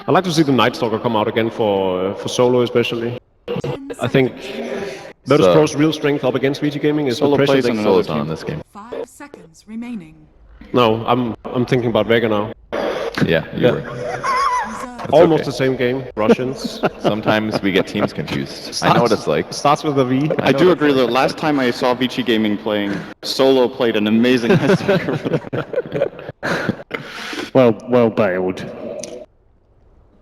I'd like to see the Night Stalker come out again for solo especially. I think Virtus.Pro's real strength up against Vici Gaming is the pressure they Solo's on this game. 5 seconds remaining. No, I'm thinking about Vega now. Yeah, you were. Almost the same game, Russians. Sometimes we get teams confused. I know what it's like. Starts with a V. I do agree that last time I saw Vici Gaming playing, Solo played an amazing Night Stalker for them. Well bailed.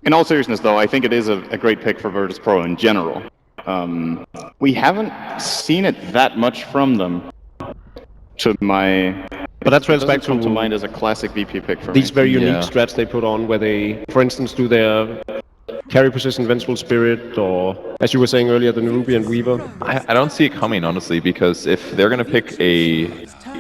In all seriousness, though, I think it is a great pick for Virtus.Pro in general. We haven't seen it that much from them. But that trails back to mind as a classic VP pick for these me. very unique strats they put on, where they, for instance, do their carry position Vengeful Spirit, or as you were saying earlier, the Nerubian Weaver. I don't see it coming, honestly, because if they're going to pick a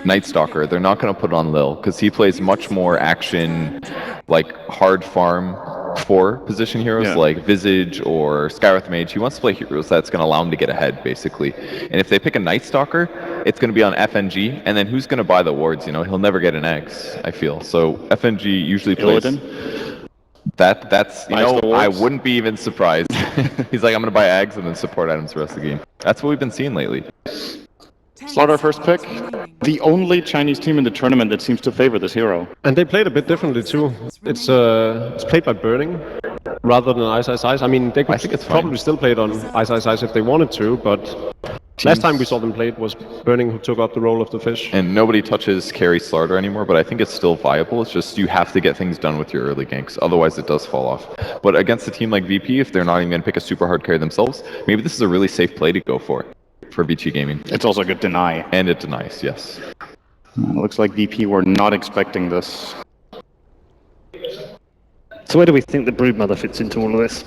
Night Stalker, they're not going to put on Lil, because he plays much more action, like hard farm for position heroes like Visage or Skywrath Mage. He wants to play heroes that's going to allow him to get ahead, basically. And if they pick a Night Stalker, it's going to be on FNG, and then who's going to buy the wards? You know, he'll never get an X, I feel. So FNG usually plays... That's, you know, I wouldn't be even surprised. He's like, I'm going to buy Ags and then support items the rest of the game. That's what we've been seeing lately. Slaughter first pick. The only Chinese team in the tournament that seems to favor this hero. And they played a bit differently too. It's played by Burning rather than Ice Ice Ice. I mean, they could probably still play it on Ice Ice Ice if they wanted to, but last time we saw them play it was Burning who took up the role of the fish. And nobody touches carry Slaughter anymore, but I think it's still viable. It's just you have to get things done with your early ganks, otherwise it does fall off. But against a team like VP, if they're not even going to pick a super hard carry themselves, maybe this is a really safe play to go for Vici Gaming. It's also a good deny. And it denies, yes. Looks like VP were not expecting this. So where do we think the Broodmother fits into all of this?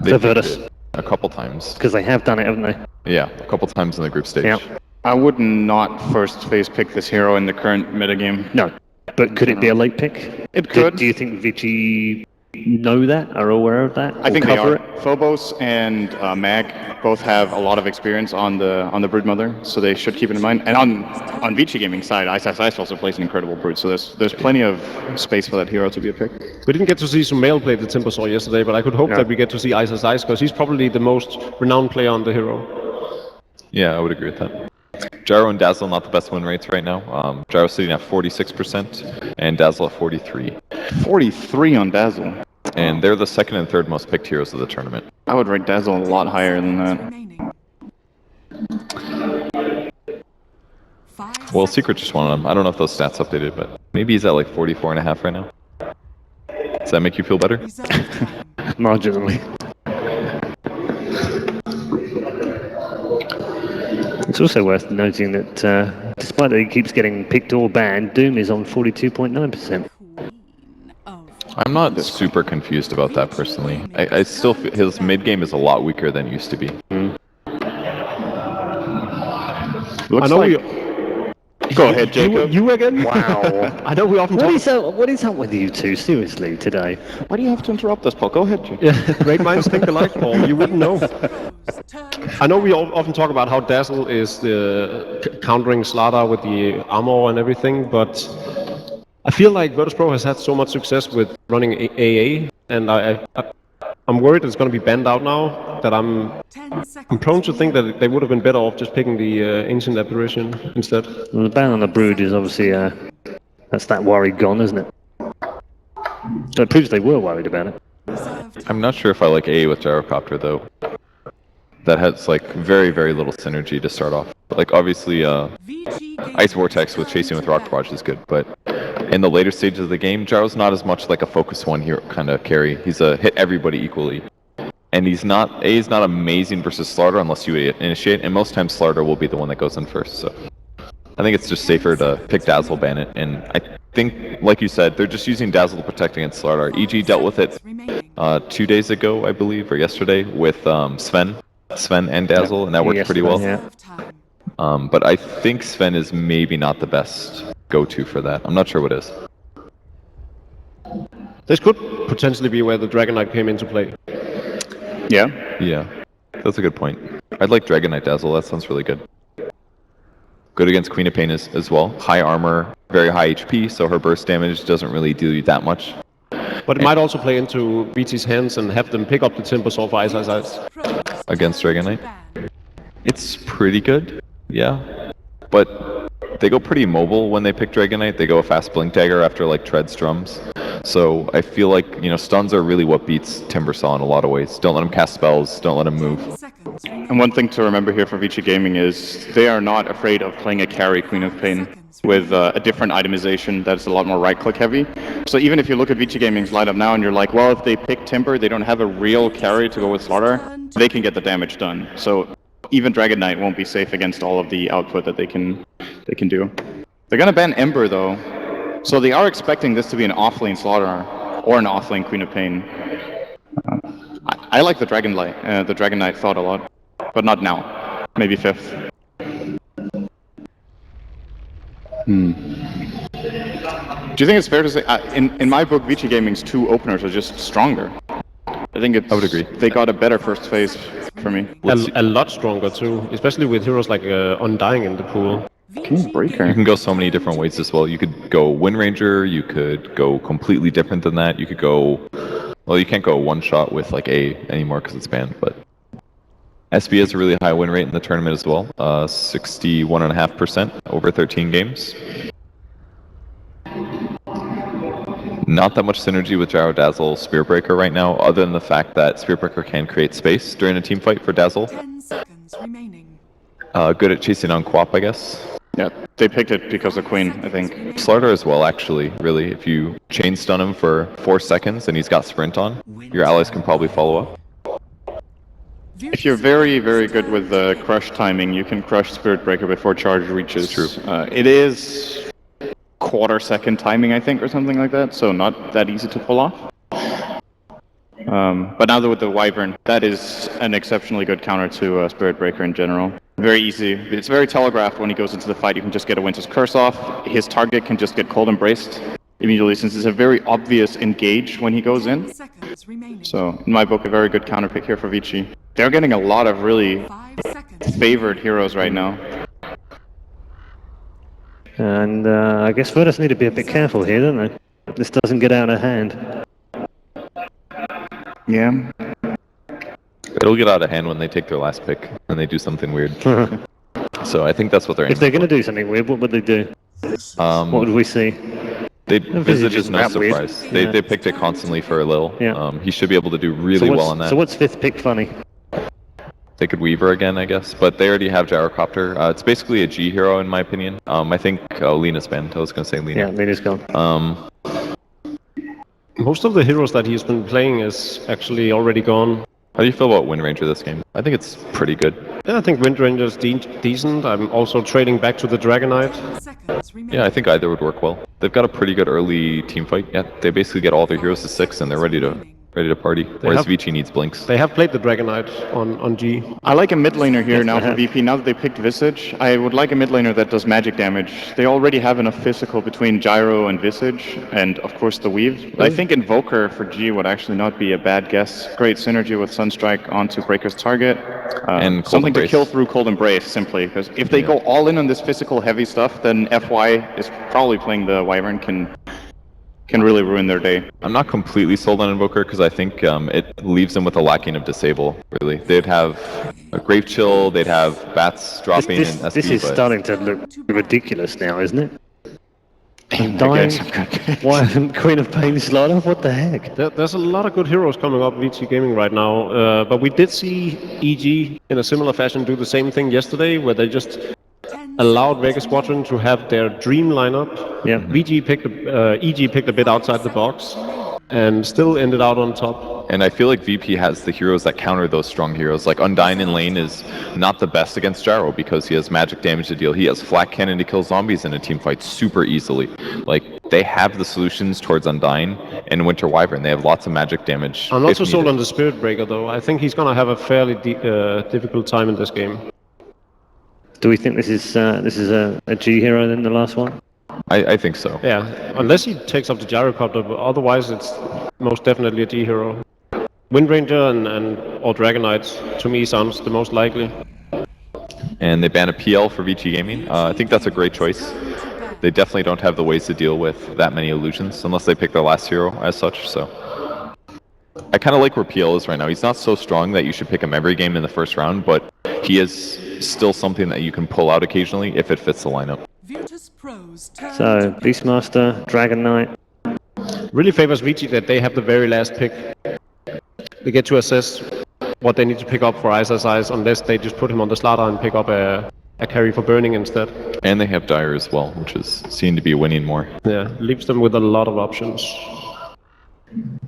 They Virtus. A couple times. Because they have done it, haven't they? Yeah, a couple times in the group stage. Yeah. I would not first phase pick this hero in the current metagame. No. But could it be a late pick? It could. Do you think Vici know that, are aware of that? I think they are. Phobos and Mag both have a lot of experience on the Broodmother, so they should keep it in mind. And on Vici Gaming side, Ice Ice Ice also plays an incredible Brood, so there's plenty of space for that hero to be a pick. We didn't get to see Sumail play the Timbersaw yesterday, but I could hope that we get to see Ice Ice Ice, because he's probably the most renowned player on the hero. Yeah, I would agree with that. Gyro and Dazzle not the best win rates right now. Gyro sitting at 46% and Dazzle at 43. 43 on Dazzle. And they're the second and third most picked heroes of the tournament. I would rate Dazzle a lot higher than that. Well, Secret just wanted him. I don't know if those stats updated, but maybe he's at like 44.5 right now. Does that make you feel better? Marginally. It's also worth noting that despite that he keeps getting picked or banned, Doom is on 42.9%. I'm not super confused about that personally. I still feel his mid game is a lot weaker than it used to be. Looks Go ahead, Jacob. You again? Wow. I know we often What is up with you two, seriously, today? Why do you have to interrupt us, Paul? Go ahead, Jacob. Yeah, great minds think alike, Paul. You wouldn't know. I know we often talk about how Dazzle is countering Slaughter with the armor and everything, but I feel like Virtus.Pro has had so much success with running AA, and I'm worried it's going to be banned out now, that I'm prone to think that they would have been better off just picking the Ancient Apparition instead. Well, the ban on the Brood is obviously, that's that worry gone, isn't it? So it proves they were worried about it. I'm not sure if I like AA with Gyrocopter though. That has like very, very little synergy to start off. Like obviously Ice Vortex with chasing with Rock Barrage is good, but in the later stages of the game, Gyro's not as much like a focus one hero kind of carry. He's a hit everybody equally. And he's not amazing versus Slaughter unless you initiate, and most times Slaughter will be the one that goes in first, so I think it's just safer to pick Dazzle, ban it, and I think, like you said, they're just using Dazzle to protect against Slaughter. EG dealt with it 2 days ago, I believe, or yesterday, with Sven and Dazzle, and that worked pretty well. Yeah. But I think Sven is maybe not the best go-to for that. I'm not sure what is. This could potentially be where the Dragon Knight came into play. Yeah, that's a good point. I'd like Dragon Knight Dazzle, that sounds really good. Good against Queen of Pain as well. High armor, very high HP, so her burst damage doesn't really do you that much. But But it might also play into Vici's hands and have them pick up the Timber Saw for Ice. Against Dragon Knight. It's pretty good, yeah. But they go pretty mobile when they pick Dragon Knight. They go a fast Blink Dagger after like Tread's drums. So I feel like, you know, stuns are really what beats Timber Saw in a lot of ways. Don't let him cast spells, don't let him move. And one thing to remember here for Vici Gaming is they are not afraid of playing a carry Queen of Pain with a different itemization that's a lot more right-click heavy. So even if you look at Vici Gaming's lineup now and you're like, well, if they pick Timber, they don't have a real carry to go with Slaughter, they can get the damage done. So even Dragon Knight won't be safe against all of the output that they can do. They're gonna ban Ember though, so they are expecting this to be an offlane Slaughter or an offlane Queen of Pain. I like the Dragon Knight thought a lot, but not now. Maybe 5th. Do you think it's fair to say, in my book, Vici Gaming's 2 openers are just stronger? I think I would agree. They got a better first phase for me. A lot stronger too, especially with heroes like Undying in the pool. Breaker. You can go so many different ways as well. You could go Wind Ranger, you could go completely different than that. You could go, well, you can't go one shot with like A anymore because it's banned, but SB has a really high win rate in the tournament as well, 61.5% over 13 games. Not that much synergy with Gyro Dazzle Spirit Breaker right now, other than the fact that Spirit Breaker can create space during a team fight for Dazzle. 10 seconds remaining. Good at chasing on Quap, I guess. Yeah, they picked it because of Queen, I think. Slaughter as well, actually, really. If you chain stun him for 4 seconds and he's got Sprint on, your allies can probably follow up. If you're very, very good with the crush timing, you can crush Spirit Breaker before charge reaches. It's true. It is quarter-second timing, I think, or something like that, so not that easy to pull off. But now with the Wyvern, that is an exceptionally good counter to Spirit Breaker in general. Very easy. It's very telegraphed when he goes into the fight. You can just get a Winter's Curse off. His target can just get Cold Embraced immediately, since it's a very obvious engage when he goes in. So, in my book, a very good counter pick here for Vici. They're getting a lot of really favored heroes right now. And I guess Virtus need to be a bit careful here, don't they? This doesn't get out of hand. Yeah. It'll get out of hand when they take their last pick and they do something weird. So I think that's what they're If they're going to do something weird, what would they do? What would we see? Visage is no that weird. surprise. They picked it constantly for Lil. Yeah. He should be able to do really well on that. So what's 5th pick funny? They could Weaver again, I guess, but they already have Gyrocopter. It's basically a G hero in my opinion. I think Lena's banned. I was going to say Lena. Yeah, Lena's gone. Most of the heroes that he's been playing is actually already gone. How do you feel about Wind Ranger this game? I think it's pretty good. Yeah, I think Wind Ranger is decent. I'm also trading back to the Dragon Knight. Yeah, I think either would work well. They've got a pretty good early team fight. Yeah, they basically get all their heroes to 6 and they're ready to party. Whereas Vici needs blinks. They have played the Dragon Knight on G. I like a mid laner here now for VP. Now that they picked Visage, I would like a mid laner that does magic damage. They already have enough physical between Gyro and Visage, and of course the Weave. I think Invoker for G would actually not be a bad guess. Great synergy with Sunstrike onto Breaker's target. And something to Embrace. kill through Cold Embrace, simply. Because if they go all in on this physical heavy stuff, then FY is probably playing the Wyvern can really ruin their day. I'm not completely sold on Invoker because I think it leaves them with a lacking of Disable, really. They'd have a Grave Chill, they'd have Bats dropping This in SB, is but starting to look ridiculous now, isn't it? I Dying. guess. Why haven't Queen of Pain Slaughter? What the heck? There's a lot of good heroes coming up VC Gaming right now, but we did see EG in a similar fashion do the same thing yesterday, where they just allowed Vega Squadron to have their dream lineup. Yeah. EG picked a bit outside the box, and still ended out on top. And I feel like VP has the heroes that counter those strong heroes. Like Undyne in lane is not the best against Gyro because he has magic damage to deal. He has Flak Cannon to kill zombies in a team fight super easily. Like, they have the solutions towards Undyne and Winter Wyvern. They have lots of magic damage. I'm not if so sold needed. on the Spirit Breaker though. I think he's gonna have a fairly difficult time in this game. Do we think this is a G hero then, the last one? I think so. Yeah, unless he takes up the Gyrocopter, but otherwise it's most definitely a G hero. Wind Ranger or Dragon Knight to me sounds the most likely. And they ban a PL for Vici Gaming. I think that's a great choice. They definitely don't have the ways to deal with that many illusions unless they pick their last hero as such, so I kind of like where PL is right now. He's not so strong that you should pick him every game in the first round, but he is still something that you can pull out occasionally if it fits the lineup. Virtus.Pro's turn So, to Beastmaster, Dragon Knight. Really favors Vici that they have the very last pick. They get to assess what they need to pick up for Ice unless they just put him on the slaughter and pick up a carry for burning instead. And they have Dire as well, which is seen to be winning more. Yeah, leaves them with a lot of options.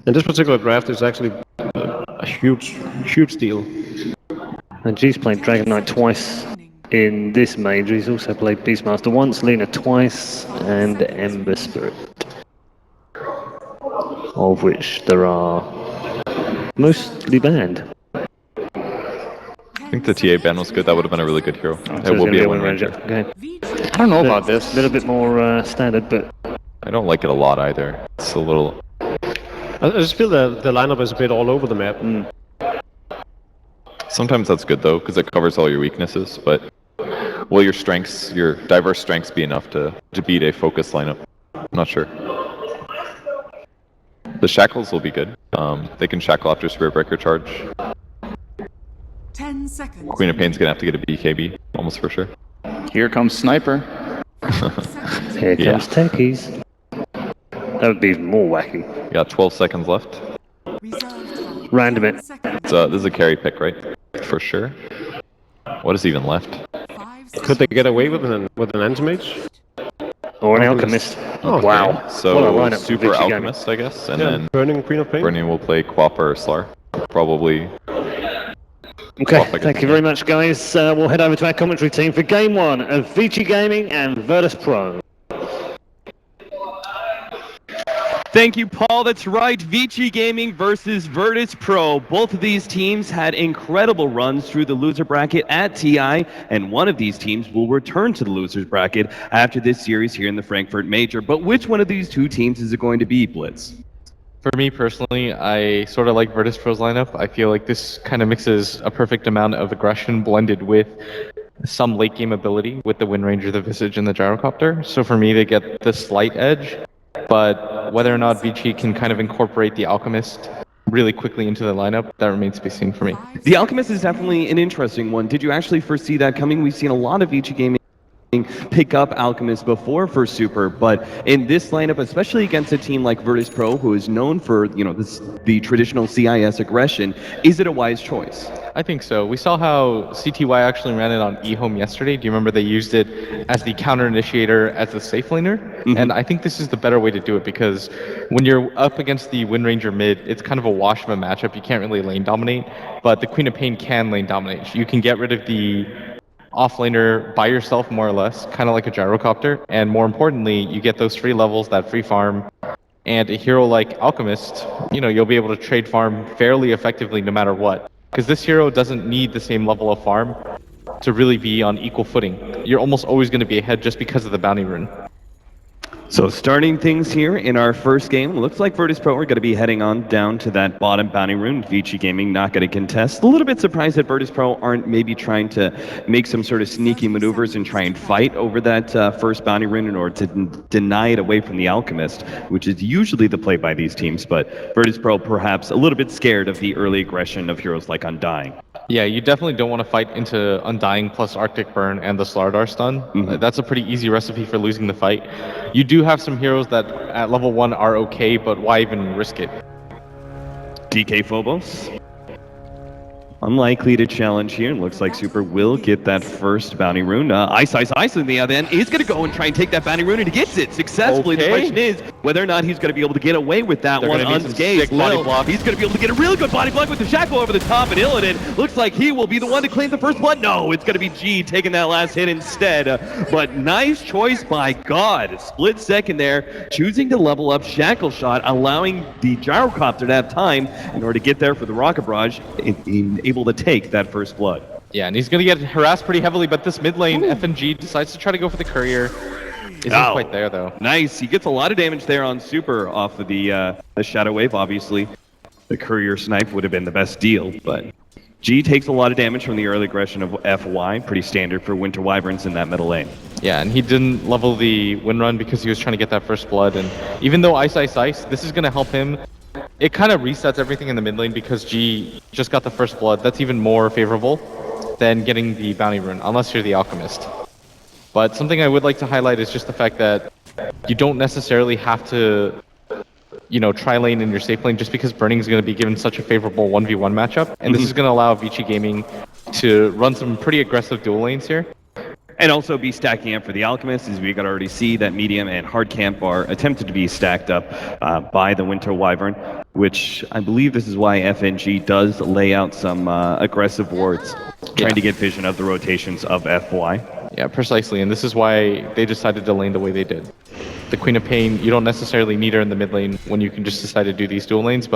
And this particular draft is actually a huge deal. And G's played Dragon Knight twice in this major. He's also played Beastmaster once, Luna twice, and Ember Spirit. Of which there are mostly banned. I think the TA ban was good. That would have been a really good hero. So It it's will gonna be a Wind Wind Ranger. Okay. I don't know about this. A little bit more standard, but I don't like it a lot either. It's a little... I just feel the lineup is a bit all over the map. Sometimes that's good though, because it covers all your weaknesses, but will your strengths, your diverse strengths be enough to beat a focused lineup? I'm not sure. The shackles will be good. They can shackle after Spirit Breaker charge. 10 seconds. Queen of Pain's gonna have to get a BKB, almost for sure. Here comes Sniper. here Yeah. comes Techies. That would be even more wacky. You got 12 seconds left. Reserve time. Random it. 10 seconds. So this is a carry pick, right? For sure. What is even left? 5 Could they get away with an anti-mage? Or an Alchemist. Oh, Wow. okay. So What a lineup for Super Vici Gaming. Alchemist, I guess, and Yeah, then burning Queen of Pain. Bernie will play Quappa or Slar. Probably. Okay, Well, I guess- thank you very much, guys. We'll head over to our commentary team for Game 1 of Vici Gaming and Virtus.Pro. Thank you, Paul. That's right. Vici Gaming versus Virtus.Pro. Both of these teams had incredible runs through the loser bracket at TI, and one of these teams will return to the losers bracket after this series here in the Frankfurt Major. But which one of these two teams is it going to be, Blitz? For me personally, I sort of like Virtus.Pro's lineup. I feel like this kind of mixes a perfect amount of aggression blended with some late game ability with the Wind Ranger, the Visage, and the Gyrocopter. So for me, they get the slight edge. But whether or not Vici can kind of incorporate the Alchemist really quickly into the lineup, that remains to be seen for me. The Alchemist is definitely an interesting one. Did you actually foresee that coming? We've seen a lot of Vici Gaming pick up Alchemist before for Super, but in this lineup, especially against a team like Virtus.Pro, who is known for, you know, the traditional CIS aggression, is it a wise choice? I think so. We saw how CTY actually ran it on eHome yesterday. Do you remember they used it as the counter initiator as the safe laner? And I think this is the better way to do it because when you're up against the Wind Ranger mid, it's kind of a wash of a matchup. You can't really lane dominate, but the Queen of Pain can lane dominate. You can get rid of the offlaner by yourself, more or less, kind of like a gyrocopter, and more importantly, you get those free levels, that free farm, and a hero like Alchemist, you know, you'll be able to trade farm fairly effectively no matter what, because this hero doesn't need the same level of farm to really be on equal footing. You're almost always going to be ahead just because of the bounty rune. So starting things here in our first game, looks like Virtus.Pro are going to be heading on down to that bottom bounty rune. Vici Gaming not going to contest. A little bit surprised that Virtus.Pro aren't maybe trying to make some sort of sneaky maneuvers and try and fight over that first bounty rune in order to deny it away from the Alchemist, which is usually the play by these teams. But Virtus.Pro perhaps a little bit scared of the early aggression of heroes like Undying. Yeah, you definitely don't want to fight into Undying plus Arctic Burn and the Slardar stun. That's a pretty easy recipe for losing the fight. You do have some heroes that at level 1 are okay, but why even risk it? DK Phobos. Unlikely to challenge here. Looks like Super will get that first bounty rune. Ice on the other end is going to go and try and take that bounty rune, and he gets it successfully. Okay. The question is whether or not he's going to be able to get away with that They're one gonna need some unscathed. sick body Lil, block. he's going to be able to get a really good body block with the shackle over the top, and Illidan looks like he will be the one to claim the first blood. No, it's going to be G taking that last hit instead. But nice choice by God. Split second there, choosing to level up Shackle Shot, allowing the Gyrocopter to have time in order to get there for the Rocket Barrage, and able to take that first blood. Yeah, and he's going to get harassed pretty heavily, but this mid lane, FNG decides to try to go for the courier. Isn't Ow. quite there, though. Nice. He gets a lot of damage there on Super off of the Shadow Wave, obviously. The courier snipe would have been the best deal, but G takes a lot of damage from the early aggression of FY, pretty standard for Winter Wyverns in that middle lane. Yeah, and he didn't level the win run because he was trying to get that first blood, and even though Ice, this is going to help him it kind of resets everything in the mid lane because G just got the first blood. That's even more favorable than getting the bounty rune, unless you're the alchemist. But something I would like to highlight is just the fact that you don't necessarily have to, you know, try lane in your safe lane just because burning is going to be given such a favorable 1v1 matchup. And this is going to allow Vici Gaming to run some pretty aggressive dual lanes here. And also be stacking up for the Alchemist, as we could already see that medium and hard camp are attempted to be stacked up by the Winter Wyvern, which I believe this is why FNG does lay out some aggressive wards, trying to get vision of the rotations of FY. Yeah, precisely, and this is why they decided to lane the way they did. The Queen of Pain, you don't necessarily need her in the mid lane when you can just decide to do these dual lanes,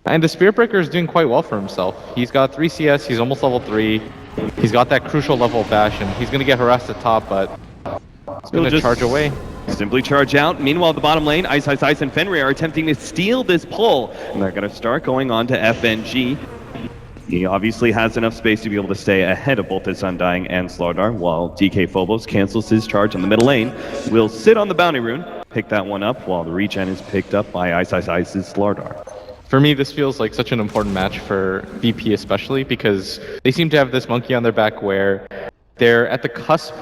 and the Spirit Breaker is doing quite well for himself. He's got 3 CS, he's almost level 3, he's got that crucial level of dash, and he's going to get harassed at top, but he's going to charge away. Simply charge out. Meanwhile, the bottom lane, Ice and Fenrir are attempting to steal this pull, and they're going to start going on to FNG. He obviously has enough space to be able to stay ahead of both his Undying and Slardar, while DK Phobos cancels his charge on the middle lane. Will sit on the bounty rune, pick that one up, while the regen is picked up by Ice's Slardar. For me, this feels like such an important match for VP especially, because they seem to have this monkey on their back where they're at the cusp.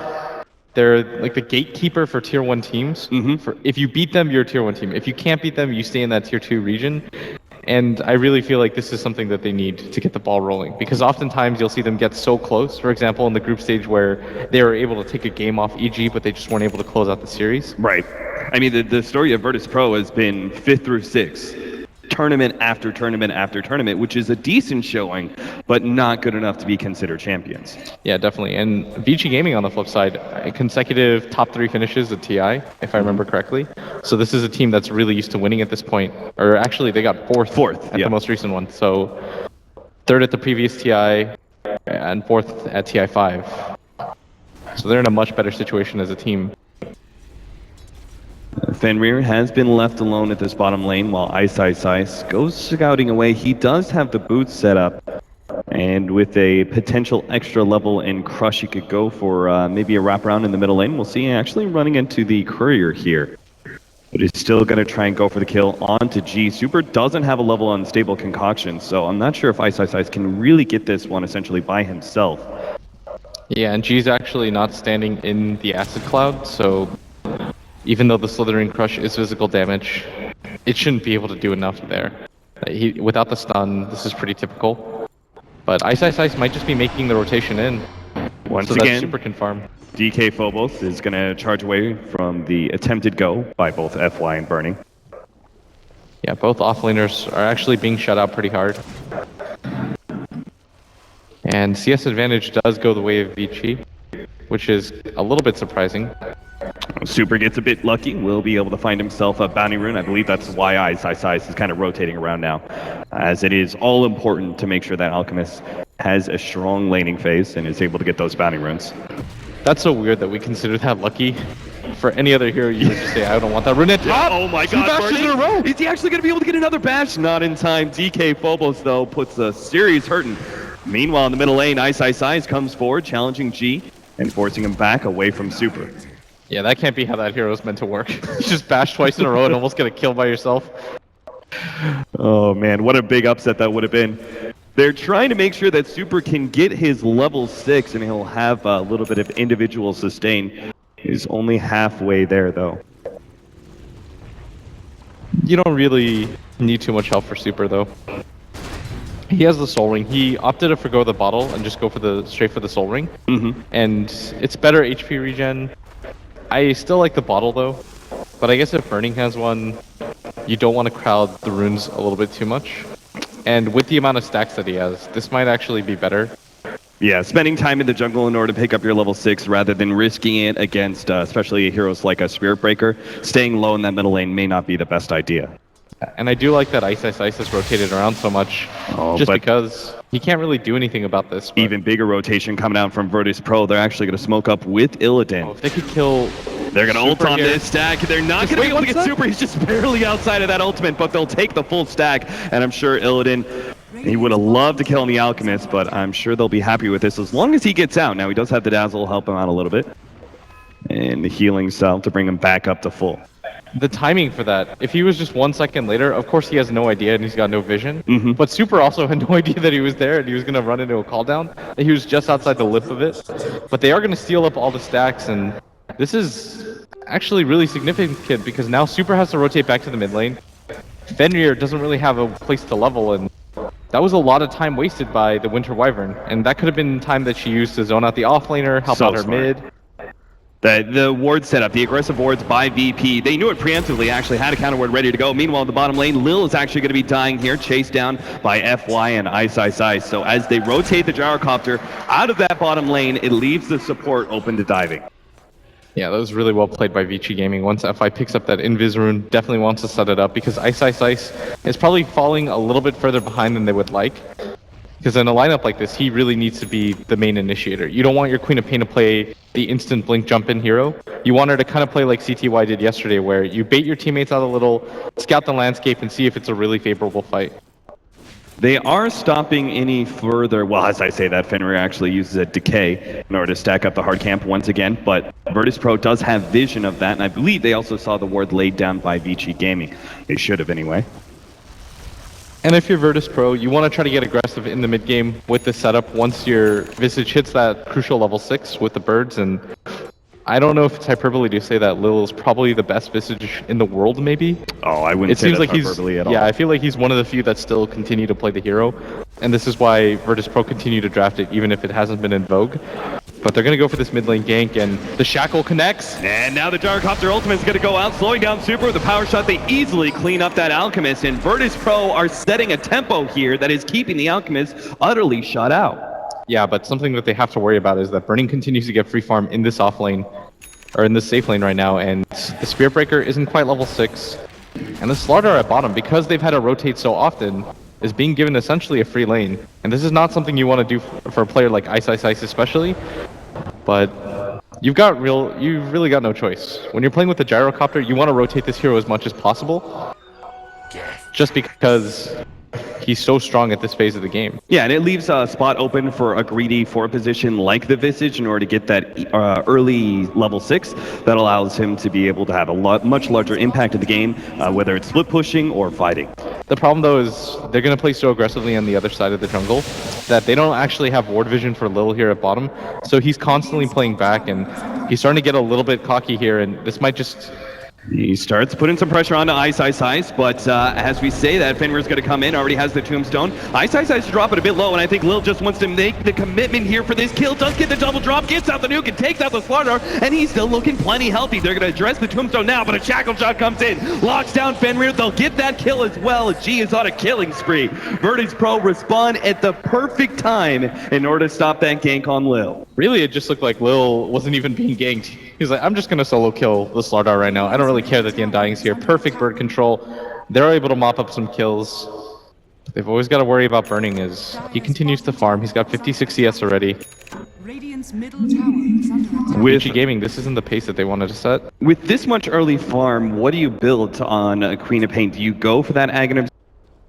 They're like the gatekeeper for tier 1 teams. If you beat them, you're a tier 1 team. If you can't beat them, you stay in that tier 2 region. And I really feel like this is something that they need to get the ball rolling, because oftentimes you'll see them get so close. For example, in the group stage where they were able to take a game off EG, but they just weren't able to close out the series. Right. I mean, the story of Virtus.Pro has been 5th through 6th. Tournament after tournament after tournament, which is a decent showing, but not good enough to be considered champions. Yeah, definitely. And Vici Gaming on the flip side, consecutive top 3 finishes at TI, if I remember correctly. So this is a team that's really used to winning at this point. Or actually, they got fourth at the most recent one. So 3rd at the previous TI and 4th at TI5. So they're in a much better situation as a team. Fenrir has been left alone at this bottom lane while Ice goes scouting away. He does have the boots set up, and with a potential extra level in Crush, he could go for maybe a wraparound in the middle lane. We'll see actually running into the Courier here, but he's still going to try and go for the kill onto G. Super doesn't have a level on Stable Concoction, so I'm not sure if Ice can really get this one essentially by himself. Yeah, and G's actually not standing in the Acid Cloud, so even though the Slithering Crush is physical damage, it shouldn't be able to do enough there. Without the stun, this is pretty typical. But Ice might just be making the rotation in. Once so again, that's super confirmed. DK Phobos is going to charge away from the attempted go by both FY and Burning. Yeah, both offlaners are actually being shut out pretty hard. And CS advantage does go the way of Vici, which is a little bit surprising. Super gets a bit lucky, will be able to find himself a bounty rune. I believe that's why Ice is kind of rotating around now, as it is all important to make sure that Alchemist has a strong laning phase and is able to get those bounty runes. That's so weird that we consider that lucky. For any other hero, you would just say, I don't want that rune at top. Oh my god, bashes in a row. Is he actually going to be able to get another bash? Not in time. DK Phobos, though, puts a serious hurting. Meanwhile, in the middle lane, Ice comes forward, challenging G and forcing him back away from Super. Yeah, that can't be how that hero is meant to work. You just bash twice in a row and almost get a kill by yourself. Oh man, what a big upset that would have been. They're trying to make sure that Super can get his level 6 and he'll have a little bit of individual sustain. He's only halfway there though. You don't really need too much help for Super though. He has the Soul Ring. He opted to forgo the bottle and just go for straight for the Soul Ring. And it's better HP regen. I still like the bottle though, but I guess if Burning has one, you don't want to crowd the runes a little bit too much. And with the amount of stacks that he has, this might actually be better. Yeah, spending time in the jungle in order to pick up your level 6 rather than risking it against especially heroes like a Spirit Breaker, staying low in that middle lane may not be the best idea. And I do like that Ice has rotated around so much, just because he can't really do anything about this. But even bigger rotation coming out from Virtus.Pro. They're actually going to smoke up with Illidan. if they could kill... They're going to ult on here. this stack. They're not going to be able to get Super. He's just barely outside of that ultimate, but they'll take the full stack. And I'm sure Illidan, he would have loved to kill the Alchemist, but I'm sure they'll be happy with this as long as he gets out. Now, he does have the Dazzle help him out a little bit. And the healing cell to bring him back up to full. The timing for that, if he was just 1 second later, of course he has no idea and he's got no vision. But Super also had no idea that he was there and he was going to run into a call down. He was just outside the lip of it. But they are going to steal up all the stacks, and this is actually really significant because now Super has to rotate back to the mid lane. Fenrir doesn't really have a place to level, and that was a lot of time wasted by the Winter Wyvern. And that could have been time that she used to zone out the offlaner, help out her mid. The ward setup, the aggressive wards by VP, they knew it preemptively, actually had a counter ward ready to go. Meanwhile, in the bottom lane, Lil is actually going to be dying here, chased down by FY and Ice. So as they rotate the gyrocopter out of that bottom lane, it leaves the support open to diving. Yeah, that was really well played by Vici Gaming. Once FI picks up that Invis rune, definitely wants to set it up because Ice is probably falling a little bit further behind than they would like. Because in a lineup like this, he really needs to be the main initiator. You don't want your Queen of Pain to play the instant blink jump in hero. You want her to kind of play like CTY did yesterday, where you bait your teammates out a little, scout the landscape, and see if it's a really favorable fight. They are stopping any further. Well, as I say that, Fenrir actually uses a decay in order to stack up the hard camp once again, but Virtus.Pro does have vision of that, and I believe they also saw the ward laid down by Vici Gaming. They should have anyway. And if you're Virtus.Pro, you want to try to get aggressive in the mid game with this setup once your Visage hits that crucial level 6 with the birds. And I don't know if it's hyperbole to say that Lil is probably the best Visage in the world, maybe. Oh, I wouldn't say that's hyperbole at all. Yeah, I feel like he's one of the few that still continue to play the hero. And this is why Virtus.Pro continue to draft it, even if it hasn't been in vogue. But they're going to go for this mid lane gank, and the Shackle connects. And now the Gyrocopter ultimate is going to go out, slowing down Super with a power shot. They easily clean up that Alchemist, and Virtus.Pro are setting a tempo here that is keeping the Alchemist utterly shut out. Yeah, but something that they have to worry about is that Burning continues to get free farm in this off lane, or in this safe lane right now, and the Spirit Breaker isn't quite level 6. And the Slardar at bottom, because they've had to rotate so often, is being given essentially a free lane. And this is not something you want to do for a player like Ice especially. But you've really got no choice. When you're playing with the Gyrocopter, you want to rotate this hero as much as possible. Just because he's so strong at this phase of the game. Yeah, and it leaves a spot open for a greedy 4 position like the Visage in order to get that early level 6 that allows him to be able to have a much larger impact of the game, whether it's split pushing or fighting. The problem though is they're going to play so aggressively on the other side of the jungle that they don't actually have ward vision for Lil here at bottom, so he's constantly playing back and he's starting to get a little bit cocky here, and this might just... He starts putting some pressure onto Ice, but as we say that, Fenrir's going to come in, already has the Tombstone. Ice to drop it a bit low, and I think Lil just wants to make the commitment here for this kill. Does get the double drop, gets out the nuke, and takes out the Slardar, and he's still looking plenty healthy. They're going to address the Tombstone now, but a Shackle shot comes in, locks down Fenrir. They'll get that kill as well. G is on a killing spree. Virtus.Pro respond at the perfect time in order to stop that gank on Lil. Really, it just looked like Lil wasn't even being ganked. He's like, I'm just going to solo kill the Slardar right now. I don't really care that the Undying's here. Perfect bird control. They're able to mop up some kills. They've always got to worry about Burning as he continues to farm. He's got 56 CS already. Radiant's middle tower is under attack. With Vici Gaming, this isn't the pace that they wanted to set. With this much early farm, what do you build on Queen of Pain? Do you go for that Aghanim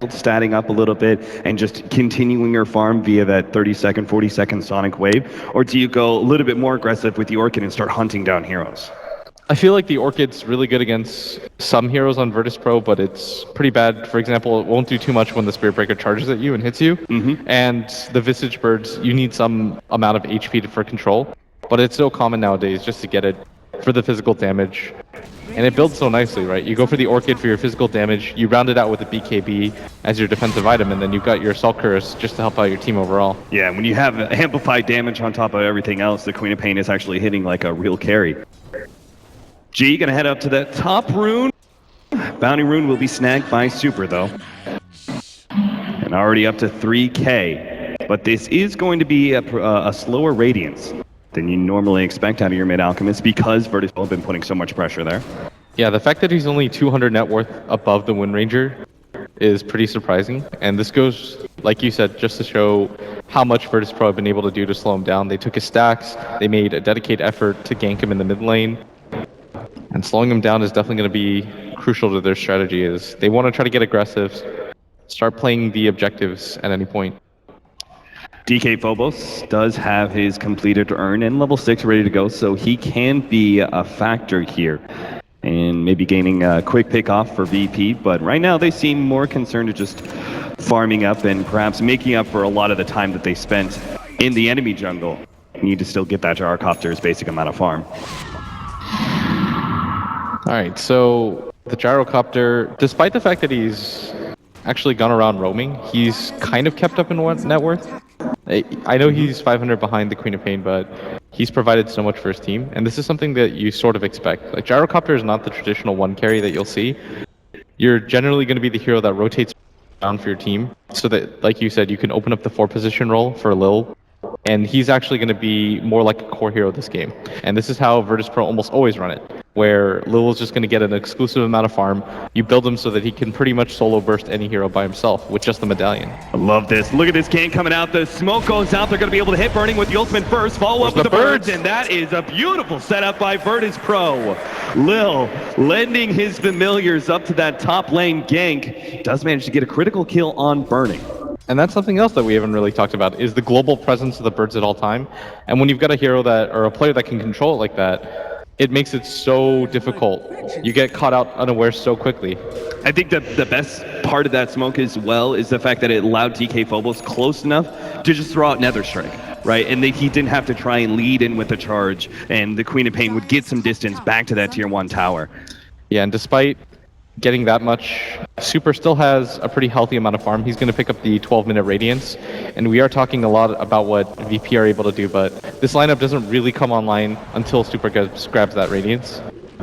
statting up a little bit and just continuing your farm via that 30-second, 40-second Sonic Wave? Or do you go a little bit more aggressive with the Orchid and start hunting down heroes? I feel like the Orchid's really good against some heroes on Virtus.Pro, but it's pretty bad. For example, it won't do too much when the Spirit Breaker charges at you and hits you. And the Visage Birds, you need some amount of HP for control. But it's so common nowadays just to get it for the physical damage. And it builds so nicely, right? You go for the Orchid for your physical damage, you round it out with a BKB as your defensive item, and then you've got your Assault Curse just to help out your team overall. Yeah, when you have amplified damage on top of everything else, the Queen of Pain is actually hitting like a real carry. G gonna head up to that top rune. Bounty rune will be snagged by Super though. And already up to 3k. But this is going to be a slower Radiance than you normally expect out of your mid Alchemist because Virtus.Pro have been putting so much pressure there. Yeah, the fact that he's only 200 net worth above the Wind Ranger is pretty surprising. And this goes, like you said, just to show how much Virtus.Pro have been able to do to slow him down. They took his stacks, they made a dedicated effort to gank him in the mid lane. And slowing them down is definitely going to be crucial to their strategy. Is they want to try to get aggressive, start playing the objectives at any point. DK Phobos does have his completed urn and level 6 ready to go, so he can be a factor here. And maybe gaining a quick pick off for VP, but right now they seem more concerned with just farming up and perhaps making up for a lot of the time that they spent in the enemy jungle. Need to still get that gyrocopter's basic amount of farm. All right, so the gyrocopter, despite the fact that he's actually gone around roaming, he's kind of kept up in net worth. I know he's 500 behind the Queen of Pain, but he's provided so much for his team, and this is something that you sort of expect. Like, gyrocopter is not the traditional one carry that you'll see. You're generally going to be the hero that rotates around for your team, so that, like you said, you can open up the 4-position role for Lil, and he's actually going to be more like a core hero this game. And this is how Virtus.Pro almost always run it, where Lil is just going to get an exclusive amount of farm. You build him so that he can pretty much solo burst any hero by himself with just the medallion. I love this. Look at this gank coming out. The smoke goes out. They're going to be able to hit Burning with the ultimate burst. Follow up with the birds, and that is a beautiful setup by Virtus.Pro. Lil lending his familiars up to that top lane gank. Does manage to get a critical kill on Burning. And that's something else that we haven't really talked about, is the global presence of the birds at all time. And when you've got a hero that, or a player that can control it like that, it makes it so difficult. You get caught out unaware so quickly. I think that the best part of that smoke as well is the fact that it allowed DK Phobos close enough to just throw out Nether Strike, right? And he didn't have to try and lead in with the charge, and the Queen of Pain would get some distance back to that tier 1 tower. Yeah, and despite getting that much, Super still has a pretty healthy amount of farm. He's going to pick up the 12-minute Radiance, and we are talking a lot about what VP are able to do, but this lineup doesn't really come online until Super grabs that Radiance.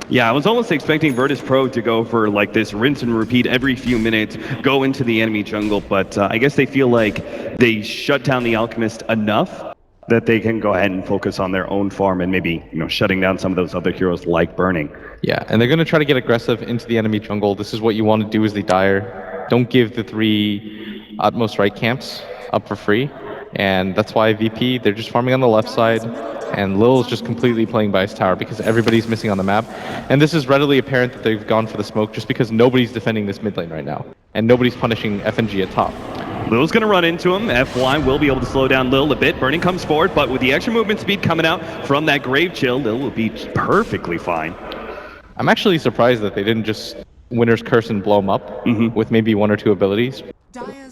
Yeah, I was almost expecting Virtus.Pro to go for like this rinse and repeat every few minutes, go into the enemy jungle, but I guess they feel like they shut down the Alchemist enough that they can go ahead and focus on their own farm and maybe, shutting down some of those other heroes like Burning. Yeah, and they're going to try to get aggressive into the enemy jungle. This is what you want to do as the Dire. Don't give the 3 utmost right camps up for free. And that's why VP, they're just farming on the left side. And Lil's just completely playing by his tower because everybody's missing on the map. And this is readily apparent that they've gone for the smoke just because nobody's defending this mid lane right now. And nobody's punishing FNG at top. Lil's going to run into him. FY will be able to slow down Lil a bit. Burning comes forward, but with the extra movement speed coming out from that Grave Chill, Lil will be perfectly fine. I'm actually surprised that they didn't just Winter's Curse and blow him up with maybe 1 or 2 abilities.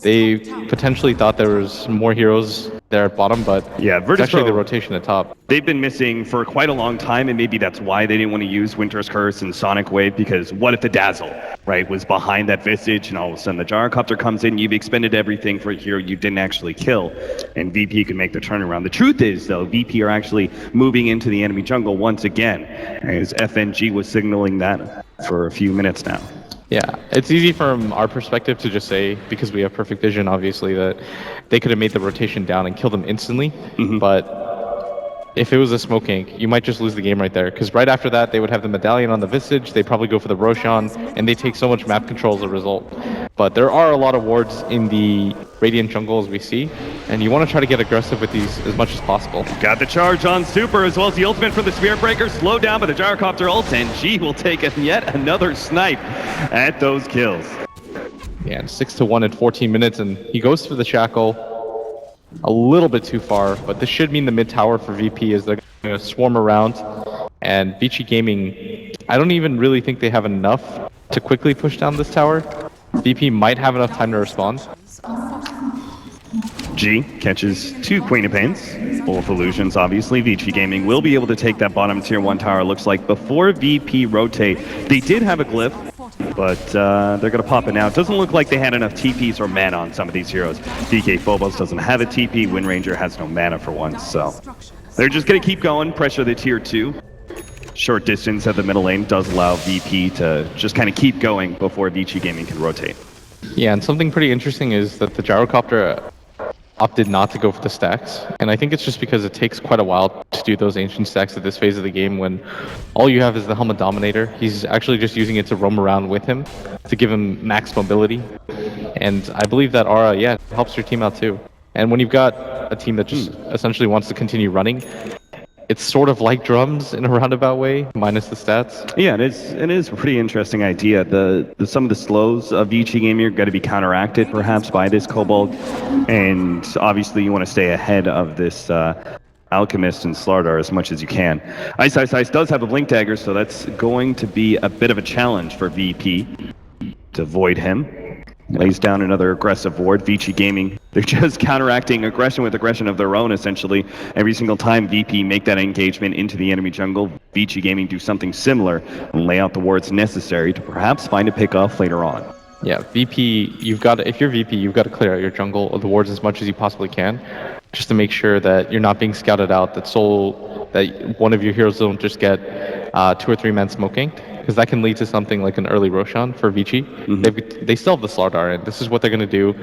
They potentially thought there was more heroes there at bottom, but yeah, it's actually the rotation at top. They've been missing for quite a long time, and maybe that's why they didn't want to use Winter's Curse and Sonic Wave, because what if the Dazzle, right, was behind that Visage, and all of a sudden the Gyrocopter comes in, you've expended everything for a hero you didn't actually kill, and VP can make the turnaround. The truth is, though, VP are actually moving into the enemy jungle once again, as FNG was signaling that for a few minutes now. Yeah, it's easy from our perspective to just say, because we have perfect vision, obviously, that they could have made the rotation down and killed them instantly. But if it was a smoke gank, you might just lose the game right there. Because right after that, they would have the Medallion on the Visage, they probably go for the Roshan, and they take so much map control as a result. But there are a lot of wards in the Radiant jungle, as we see, and you want to try to get aggressive with these as much as possible. Got the charge on Super, as well as the ultimate from the Spirit Breaker, slowed down by the Gyrocopter ult, and G will take yet another snipe at those kills. Yeah, and 6-1 in 14 minutes, and he goes for the Shackle. A little bit too far, but this should mean the mid tower for VP as they're going to swarm around. And Vici Gaming, I don't even really think they have enough to quickly push down this tower. VP might have enough time to respond. G catches 2 Queen of Pains, both illusions obviously. Vici Gaming will be able to take that bottom tier 1 tower, looks like. Before VP rotate, they did have a glyph, but they're going to pop it now. It doesn't look like they had enough TPs or mana on some of these heroes. DK Phobos doesn't have a TP, Wind Ranger has no mana for once, so they're just going to keep going, pressure the tier 2. Short distance at the middle lane does allow VP to just kind of keep going before Vici Gaming can rotate. Yeah, and something pretty interesting is that the Gyrocopter opted not to go for the stacks, and I think it's just because it takes quite a while to do those ancient stacks at this phase of the game when all you have is the Helmet Dominator. He's actually just using it to roam around with him to give him max mobility, and I believe that Aura, yeah, helps your team out too. And when you've got a team that just essentially wants to continue running, it's sort of like drums in a roundabout way, minus the stats. Yeah, it is a pretty interesting idea. Some of the slows of Vici Gaming are going to be counteracted perhaps by this Kobold, and obviously you want to stay ahead of this Alchemist and Slardar as much as you can. Ice does have a Blink Dagger, so that's going to be a bit of a challenge for VP to avoid him. Lays down another aggressive ward. Vici Gaming, they're just counteracting aggression with aggression of their own, essentially. Every single time VP make that engagement into the enemy jungle, Vici Gaming do something similar and lay out the wards necessary to perhaps find a pick-off later on. Yeah, VP, if you're VP, you've got to clear out your jungle or the wards as much as you possibly can, just to make sure that you're not being scouted out, that one of your heroes don't just get 2 or 3 men smoking. Because that can lead to something like an early Roshan for Vici. They still have the Slardar, and this is what they're going to do.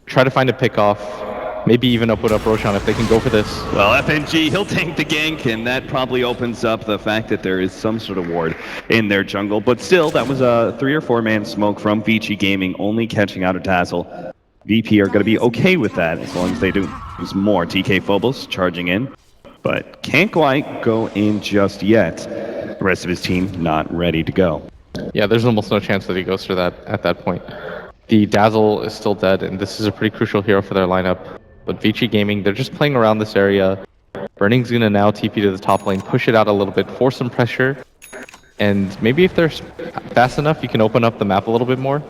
Try to find a pick-off, maybe even put up Roshan if they can go for this. Well, FNG, he'll tank the gank, and that probably opens up the fact that there is some sort of ward in their jungle. But still, that was a 3 or 4 man smoke from Vici Gaming, only catching out a Dazzle. VP are going to be okay with that as long as they do. There's more. TK Phobos charging in, but can't quite go in just yet. The rest of his team not ready to go. Yeah, there's almost no chance that he goes for that at that point. The Dazzle is still dead, and this is a pretty crucial hero for their lineup. But Vici Gaming, they're just playing around this area. Burning's going to now TP to the top lane, push it out a little bit, force some pressure. And maybe if they're fast enough, you can open up the map a little bit more.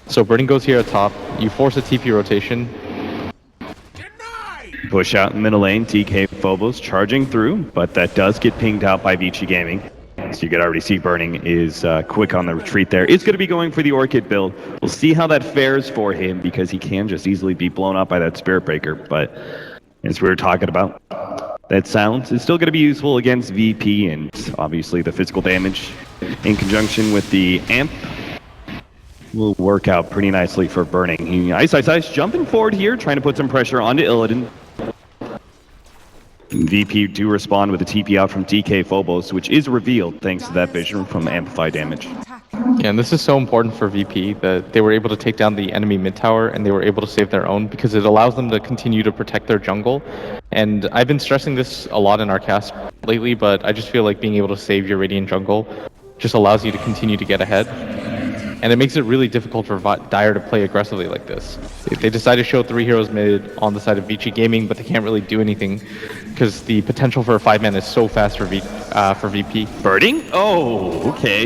So Burning goes here at top. You force a TP rotation. Push out in middle lane, TK Phobos charging through, but that does get pinged out by Vici Gaming. So you can already see Burning is quick on the retreat there. It's going to be going for the Orchid build. We'll see how that fares for him because he can just easily be blown up by that Spirit Breaker. But as we were talking about, that silence is still going to be useful against VP, and obviously the physical damage in conjunction with the amp will work out pretty nicely for Burning. Ice jumping forward here, trying to put some pressure onto Illidan. VP do respond with a TP out from DK Phobos, which is revealed thanks to that vision from Amplify damage. Yeah, and this is so important for VP that they were able to take down the enemy mid tower and they were able to save their own because it allows them to continue to protect their jungle. And I've been stressing this a lot in our cast lately, but I just feel like being able to save your Radiant jungle just allows you to continue to get ahead. And it makes it really difficult for Dire to play aggressively like this. They decide to show 3 heroes mid on the side of Vici Gaming, but they can't really do anything because the potential for a 5-man is so fast for VP. Birding? Oh, okay.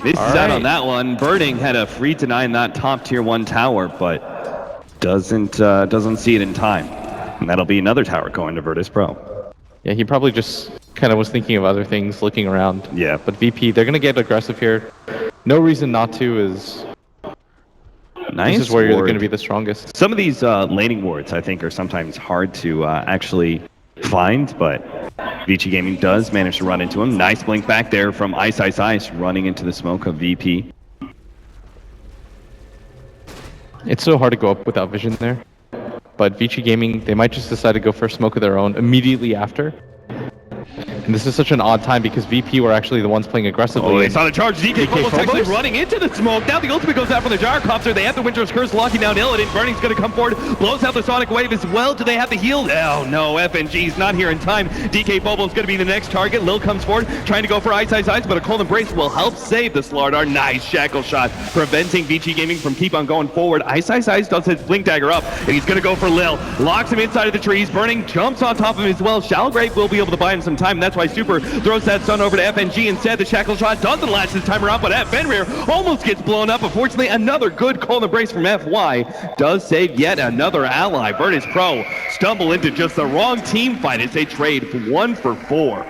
Misses out on that one. Birding had a free deny in that top tier 1 tower, but doesn't see it in time. And that'll be another tower going to Virtus.Pro. Yeah, he probably just kind of was thinking of other things, looking around. Yeah. But VP, they're going to get aggressive here. No reason not to is... Nice this is where you're ward. going to be the strongest. Some of these laning wards, I think, are sometimes hard to actually find, but Vici Gaming does manage to run into him. Nice blink back there from Ice running into the smoke of VP. It's so hard to go up without vision there. But Vici Gaming, they might just decide to go for a smoke of their own immediately after. And this is such an odd time because VP were actually the ones playing aggressively. Oh, they saw the charge. DK Phobos actually running into the smoke. Now the ultimate goes out from the Gyrocopter. They have the Winter's Curse locking down Illidan. Burning's going to come forward, blows out the Sonic Wave as well. Do they have the heal? Oh no, FNG's not here in time. DK Phobos going to be the next target. Lil comes forward, trying to go for Ice, but a Cold Embrace will help save the Slardar. Nice shackle shot, preventing Vici Gaming from keep on going forward. Ice does his Blink Dagger up, and he's going to go for Lil. Locks him inside of the trees. Burning jumps on top of him as well. Shalgrave will be able to buy him some time. That's why Super throws that stun over to FNG instead. The shackle shot doesn't last this time around, but Fenrir almost gets blown up. Unfortunately, another good Cold Embrace from FY does save yet another ally. Virtus.Pro stumble into just the wrong team fight as they trade 1 for 4.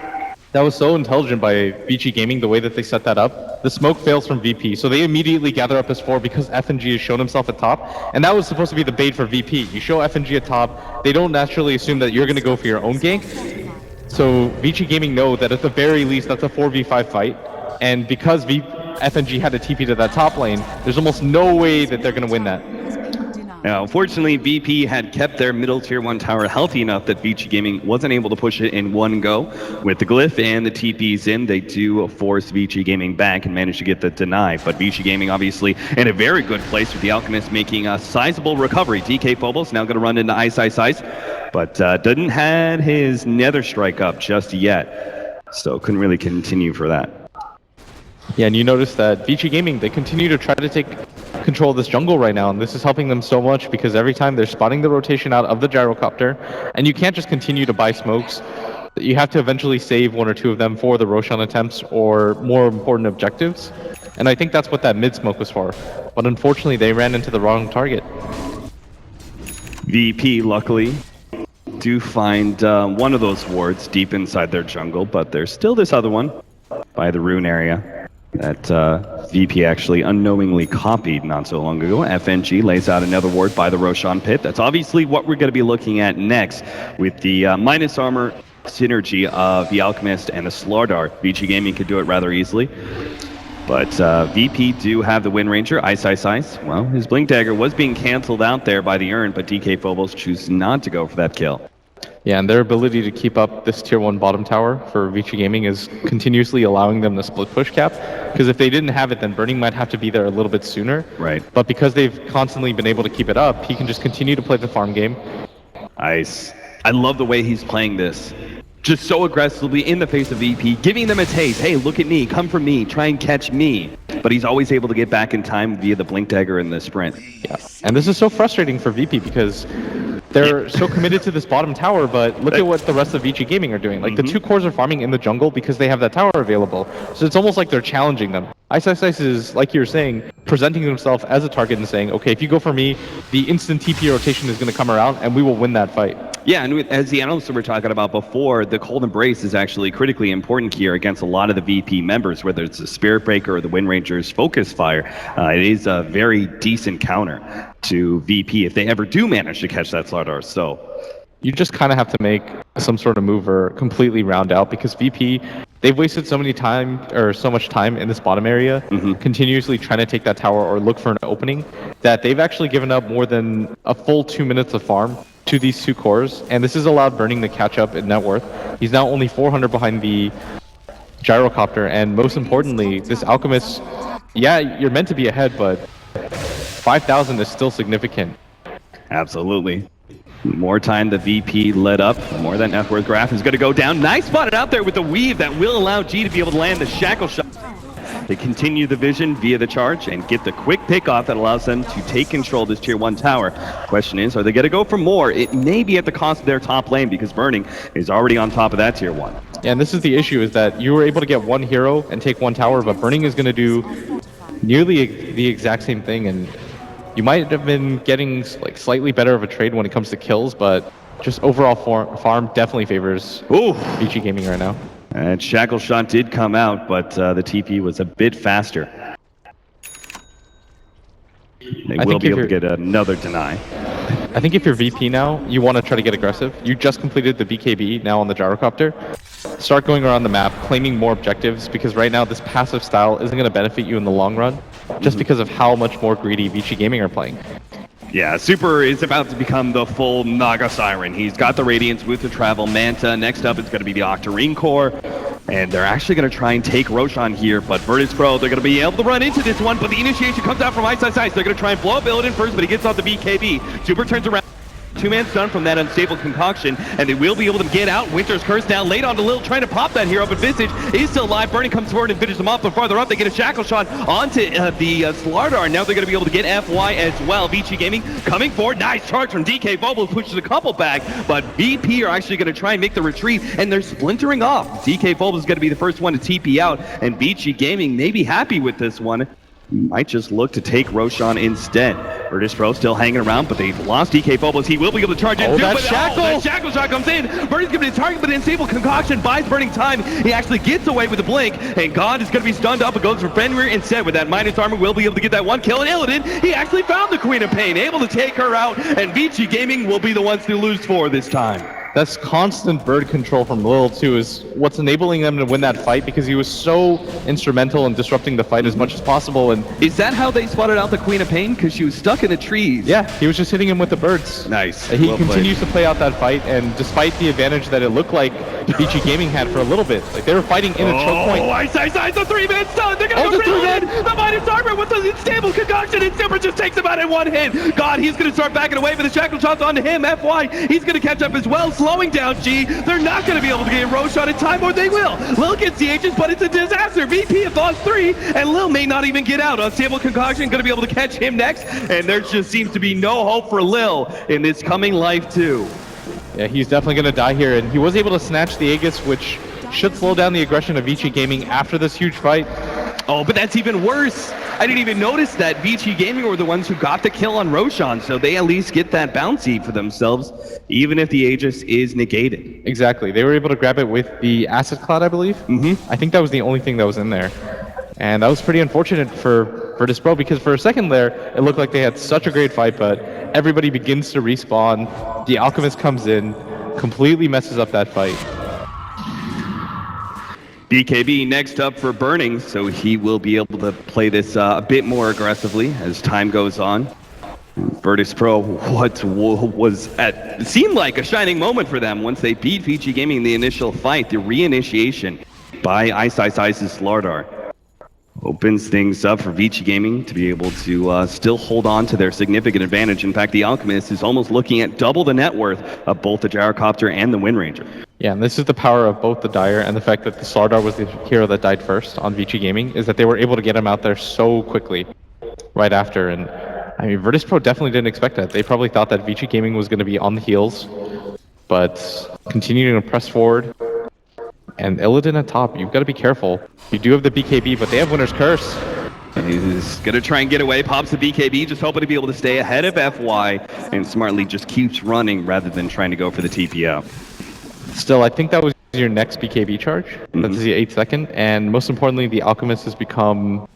That was so intelligent by Vici Gaming, the way that they set that up. The smoke fails from VP, so they immediately gather up as 4 because FNG has shown himself at top, and that was supposed to be the bait for VP. You show FNG at top, they don't naturally assume that you're going to go for your own gank. So Vici Gaming know that at the very least that's a 4v5 fight, and because FNG had a TP to that top lane, there's almost no way that they're going to win that. Now, unfortunately, VP had kept their middle tier 1 tower healthy enough that Vici Gaming wasn't able to push it in one go. With the glyph and the TPs in, they do force Vici Gaming back and manage to get the deny. But Vici Gaming obviously in a very good place with the Alchemist making a sizable recovery. DK Phobos now going to run into Ice. but didn't had his nether strike up just yet, so couldn't really continue for that. Yeah, and you notice that Vici Gaming, they continue to try to take control of this jungle right now, and this is helping them so much because every time they're spotting the rotation out of the gyrocopter, and you can't just continue to buy smokes. You have to eventually save one or two of them for the Roshan attempts or more important objectives. And I think that's what that mid smoke was for. But unfortunately, they ran into the wrong target. VP, luckily, do find one of those wards deep inside their jungle, but there's still this other one by the rune area that VP actually unknowingly copied not so long ago. FNG lays out another ward by the Roshan pit. That's obviously what we're going to be looking at next with the minus armor synergy of the Alchemist and the Slardar. Vici Gaming could do it rather easily. But VP do have the Wind Ranger, Ice. Well, his Blink Dagger was being cancelled out there by the Urn, but DK Phobos chooses not to go for that kill. Yeah, and their ability to keep up this tier 1 bottom tower for Vici Gaming is continuously allowing them to split push cap. Because if they didn't have it, then Burning might have to be there a little bit sooner. Right. But because they've constantly been able to keep it up, he can just continue to play the farm game. Ice. I love the way he's playing this. Just so aggressively in the face of VP, giving them a taste. Hey, look at me, come for me, try and catch me. But he's always able to get back in time via the Blink Dagger and the sprint. Yeah, and this is so frustrating for VP because they're so committed to this bottom tower, but look at what the rest of Vici Gaming are doing. Like, the 2 cores are farming in the jungle because they have that tower available. So it's almost like they're challenging them. Ice is, like you were saying, presenting himself as a target and saying, okay, if you go for me, the instant TP rotation is going to come around and we will win that fight. Yeah, and as the analysts were talking about before, the Cold Embrace is actually critically important here against a lot of the VP members, whether it's the Spirit Breaker or the Wind Ranger's Focus Fire. It is a very decent counter to VP if they ever do manage to catch that Slardar. So you just kind of have to make some sort of move or completely round out because VP, they've wasted so much time in this bottom area, continuously trying to take that tower or look for an opening, that they've actually given up more than a full 2 minutes of farm to these 2 cores, and this has allowed Burning to catch up in net worth. He's now only 400 behind the gyrocopter, and most importantly, this Alchemist, yeah, you're meant to be ahead, but 5,000 is still significant. Absolutely. More time the VP led up, the more that net worth graph is going to go down. Nice spotted out there with the weave that will allow G to be able to land the shackle shot. They continue the vision via the charge and get the quick pickoff that allows them to take control of this tier 1 tower. Question is, are they going to go for more? It may be at the cost of their top lane because Burning is already on top of that tier 1. Yeah, and this is the issue, is that you were able to get 1 hero and take 1 tower, but Burning is going to do nearly the exact same thing, and you might have been getting like slightly better of a trade when it comes to kills, but just overall farm definitely favors Vici Gaming right now. And Shackle Shot did come out, but the TP was a bit faster. They will be able to get another deny. I think if you're VP now, you want to try to get aggressive. You just completed the BKB now on the gyrocopter. Start going around the map, claiming more objectives, because right now this passive style isn't going to benefit you in the long run, just because of how much more greedy Vici Gaming are playing. Yeah, Super is about to become the full Naga Siren. He's got the Radiance with the Travel Manta. Next up is going to be the Octarine Core. And they're actually going to try and take Roshan here, but Virtus.Pro, they're going to be able to run into this one, but the initiation comes out from Ice. They're going to try and blow up Illidan first, but he gets off the BKB. Super turns around. 2-man stun from that unstable concoction, and they will be able to get out. Winter's Curse now laid onto Lil, trying to pop that hero, but Visage is still alive. Burning comes forward and finishes him off, but farther up they get a Shackle Shot onto the Slardar. Now they're going to be able to get FY as well. Vici Gaming coming forward. Nice charge from DK Phobos, pushes a couple back, but VP are actually going to try and make the retreat, and they're splintering off. DK Phobos is going to be the first one to TP out, and Vici Gaming may be happy with this one. Might just look to take Roshan instead. Virtus.Pro still hanging around, but they've lost DK Phobos. He will be able to charge in. That shackle! That shackle shot comes in. Burning's going to be the target, but unstable concoction buys Burning time. He actually gets away with the blink, and God is going to be stunned up. It goes for Fenrir instead with that minus armor. Will be able to get that one kill. And Illidan, he actually found the Queen of Pain, able to take her out, and Vici Gaming will be the ones to lose for this time. That's constant bird control from Lil too is what's enabling them to win that fight, because he was so instrumental in disrupting the fight as much as possible. And Is that how they spotted out the Queen of Pain? Because she was stuck in the trees. yeah, he was just hitting him with the birds. Nice. He Well played. continues to play out that fight, and despite the advantage that it looked like Vici Gaming had for a little bit, like they were fighting in a choke point. Oh, Ice, the 3-man stun. They're going Oh, to the go three-man. The Midas Armor with the unstable concoction, and Super just takes him out in one hit. God, he's going to start backing away, but the shackle shots onto him. FY, he's going to catch up as well, slowing down G. They're not going to be able to get Roshan in time, or they will. Lil gets the Aegis, but it's a disaster. VP have lost 3, and Lil may not even get out. Unstable concoction going to be able to catch him next, and there just seems to be no hope for Lil in this coming life too. Yeah, he's definitely going to die here, and he was able to snatch the Aegis, which should slow down the aggression of Vici Gaming after this huge fight. Oh, but that's even worse. I didn't even notice that Vici Gaming were the ones who got the kill on Roshan, so they at least get that bouncy for themselves, even if the Aegis is negated. Exactly. They were able to grab it with the Acid Cloud, I believe. I think that was the only thing that was in there. And that was pretty unfortunate for Virtus.Pro, because for a second there, it looked like they had such a great fight, but everybody begins to respawn. The Alchemist comes in, completely messes up that fight. BKB next up for Burning, so he will be able to play this a bit more aggressively as time goes on. Virtus.Pro, what it seemed like a shining moment for them once they beat Vici Gaming in the initial fight. The reinitiation by Ice's Lardar opens things up for Vici Gaming to be able to still hold on to their significant advantage. In fact, the Alchemist is almost looking at double the net worth of both the Gyrocopter and the Wind Ranger. Yeah, and this is the power of both the Dire and the fact that the Slardar was the hero that died first on Vici Gaming, is that they were able to get him out there so quickly right after. And I mean, Virtus.Pro definitely didn't expect that. They probably thought that Vici Gaming was going to be on the heels, but continuing to press forward. And Illidan at top, you've got to be careful. You do have the BKB, but they have Winner's Curse. He's going to try and get away, pops the BKB, just hoping to be able to stay ahead of FY, and smartly just keeps running rather than trying to go for the TPO. Still, I think that was your next BKB charge. That's the 8th second. And most importantly, the Alchemist has become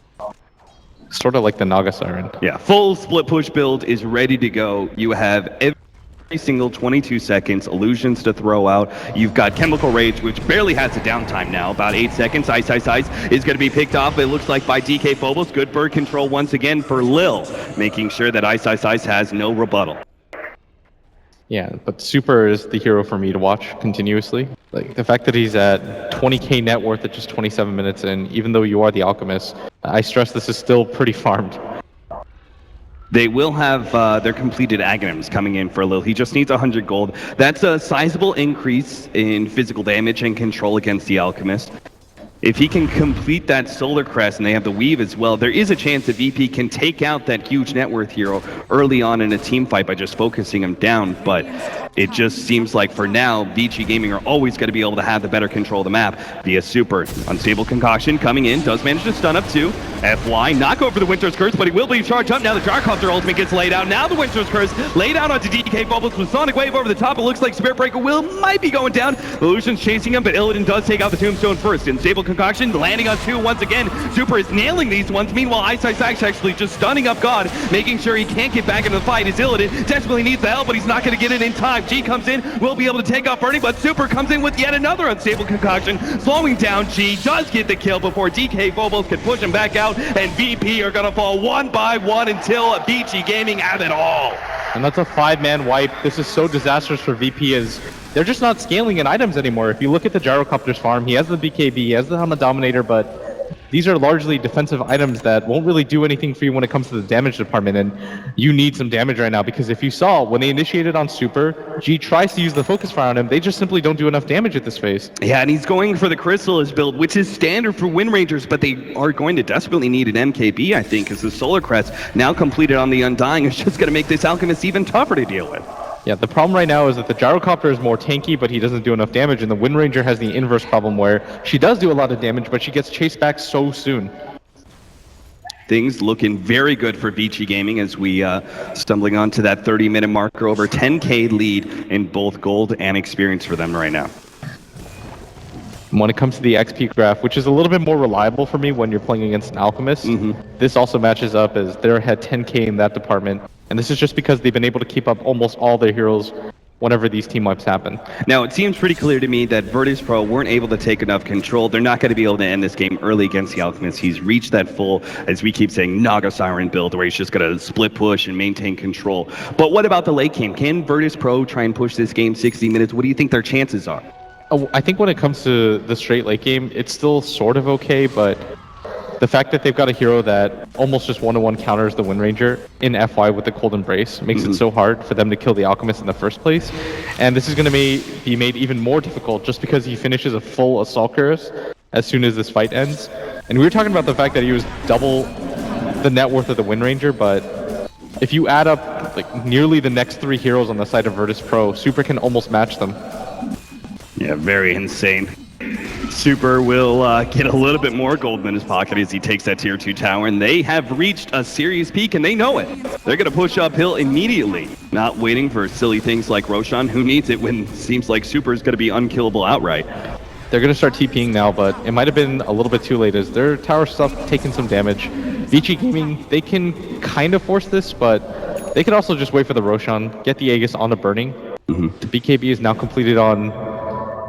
sort of like the Naga Siren. Yeah, full split push build is ready to go. You have every single 22 seconds, illusions to throw out. You've got Chemical Rage, which barely has a downtime now, about 8 seconds. Ice is going to be picked off, it looks like, by DK Phobos. Good bird control once again for Lil, making sure that Ice has no rebuttal. Yeah, but Super is the hero for me to watch continuously. Like, the fact that he's at 20k net worth at just 27 minutes in, even though you are the Alchemist, I stress this is still pretty farmed. They will have their completed Aghanims coming in for Lil. He just needs 100 gold. That's a sizable increase in physical damage and control against the Alchemist. If he can complete that Solar Crest, and they have the Weave as well, there is a chance that VP can take out that huge net worth hero early on in a team fight by just focusing him down, but it just seems like for now, Vici Gaming are always going to be able to have the better control of the map via Super. Unstable Concoction coming in, does manage to stun up too. FY, not go for the Winter's Curse, but he will be charged up. Now the Gyrocopter ultimate gets laid out. Now the Winter's Curse laid out onto DK Bubbles with Sonic Wave over the top. It looks like Spirit Breaker might be going down. Illusion's chasing him, but Illidan does take out the Tombstone first. Unstable Concoction landing on 2 once again. Super is nailing these ones. Meanwhile, Ice actually just stunning up God, making sure he can't get back into the fight. As Illidan desperately needs the help, but he's not going to get it in time. G comes in, will be able to take off Burning, but Super comes in with yet another Unstable Concoction, slowing down G. Does get the kill before DK Phobos can push him back out, and VP are going to fall one by one until Vici Gaming have it all. And that's a 5-man wipe. This is so disastrous for VP, as they're just not scaling in items anymore. If you look at the Gyrocopter's farm, he has the BKB, he has the Hama Dominator, but these are largely defensive items that won't really do anything for you when it comes to the damage department, and you need some damage right now, because if you saw, when they initiated on Super, G tries to use the focus fire on him, they just simply don't do enough damage at this phase. Yeah, and he's going for the Chrysalis build, which is standard for Wind Rangers, but they are going to desperately need an MKB, I think, as the Solar Crest, now completed on the Undying, is just going to make this Alchemist even tougher to deal with. Yeah, the problem right now is that the Gyrocopter is more tanky, but he doesn't do enough damage, and the Wind Ranger has the inverse problem where she does do a lot of damage, but she gets chased back so soon. Things looking very good for Vici Gaming as we stumbling onto that 30-minute marker, over 10k lead in both gold and experience for them right now. When it comes to the XP graph, which is a little bit more reliable for me when you're playing against an Alchemist, this also matches up as they're ahead 10k in that department. And this is just because they've been able to keep up almost all their heroes whenever these team wipes happen. Now, it seems pretty clear to me that Virtus.Pro weren't able to take enough control. They're not going to be able to end this game early against the Alchemist. He's reached that full, as we keep saying, Naga Siren build, where he's just going to split push and maintain control. But what about the late game? Can Virtus.Pro try and push this game 60 minutes? What do you think their chances are? Oh, I think when it comes to the straight late game, it's still sort of okay, but the fact that they've got a hero that almost just one-to-one counters the Wind Ranger in FY with the Cold Embrace makes it so hard for them to kill the Alchemist in the first place. And this is going to be made even more difficult just because he finishes a full Assault Cuirass as soon as this fight ends. And we were talking about the fact that he was double the net worth of the Wind Ranger, but if you add up like nearly the next 3 heroes on the side of Virtus.Pro, Super can almost match them. Yeah, very insane. Super will get a little bit more gold in his pocket as he takes that tier 2 tower, and they have reached a serious peak, and they know it. They're going to push uphill immediately, not waiting for silly things like Roshan, who needs it when it seems like Super is going to be unkillable outright. They're going to start TPing now, but it might have been a little bit too late as their tower stuff taking some damage. Vici Gaming, they can kind of force this, but they can also just wait for the Roshan, get the Aegis onto Burning. The BKB is now completed on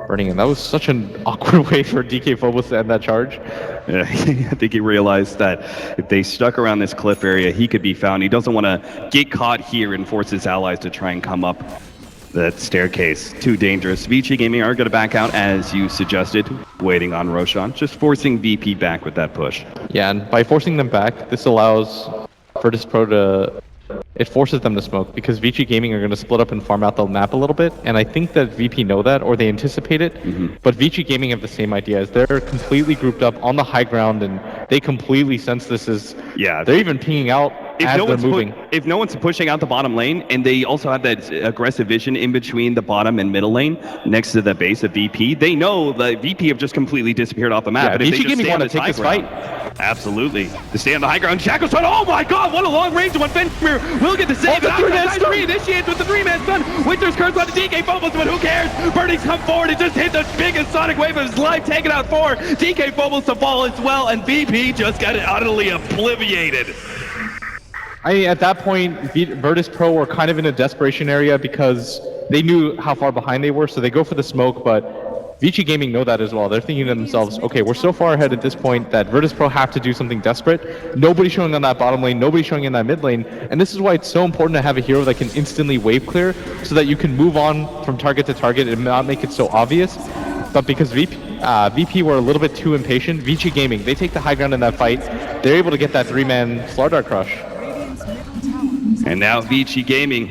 Burning, and that was such an awkward way for DK Phobos to end that charge. Yeah, I think he realized that if they stuck around this cliff area, he could be found. He doesn't want to get caught here and force his allies to try and come up that staircase. Too dangerous. Vici Gaming are going to back out, as you suggested, waiting on Roshan, just forcing VP back with that push. Yeah, and by forcing them back, this allows Virtus.Pro to... It forces them to smoke because Vici Gaming are going to split up and farm out the map a little bit, and I think that VP know that, or they anticipate it, but Vici Gaming have the same idea, as they're completely grouped up on the high ground, and they completely sense this is... Yeah. They're even pinging out as they're moving. If no one's pushing out the bottom lane, and they also have that aggressive vision in between the bottom and middle lane, next to the base of VP, they know the VP have just completely disappeared off the map. Yeah, but if Vici they just Gaming stay on want to take this fight. Absolutely. To stay on the high ground, Shackle's trying. Oh my god, what a long range one. Fenrir will get the save. The 3-man stun. Initiates with the 3-man stun. Winter's Curse on the DK Phobos, but who cares? Burning's come forward and just hit the biggest sonic wave of his life, taking out 4. DK Phobos to fall as well, and VP just got utterly obliviated. At that point, Virtus.Pro were kind of in a desperation area because they knew how far behind they were, so they go for the smoke, but Vici Gaming know that as well. They're thinking to themselves, okay, we're so far ahead at this point that Virtus.Pro have to do something desperate. Nobody's showing on that bottom lane, nobody's showing in that mid lane, and this is why it's so important to have a hero that can instantly wave clear so that you can move on from target to target and not make it so obvious. But because VP were a little bit too impatient, Vici Gaming, they take the high ground in that fight. They're able to get that 3-man Slardar crush. And now Vici Gaming,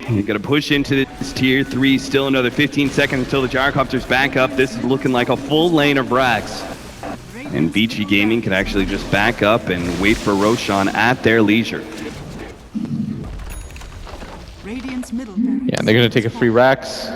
you're going to push into this tier 3, still another 15 seconds until the gyrocopter's back up. This is looking like a full lane of Rax. And Vici Gaming can actually just back up and wait for Roshan at their leisure. Yeah, they're going to take a free Rax.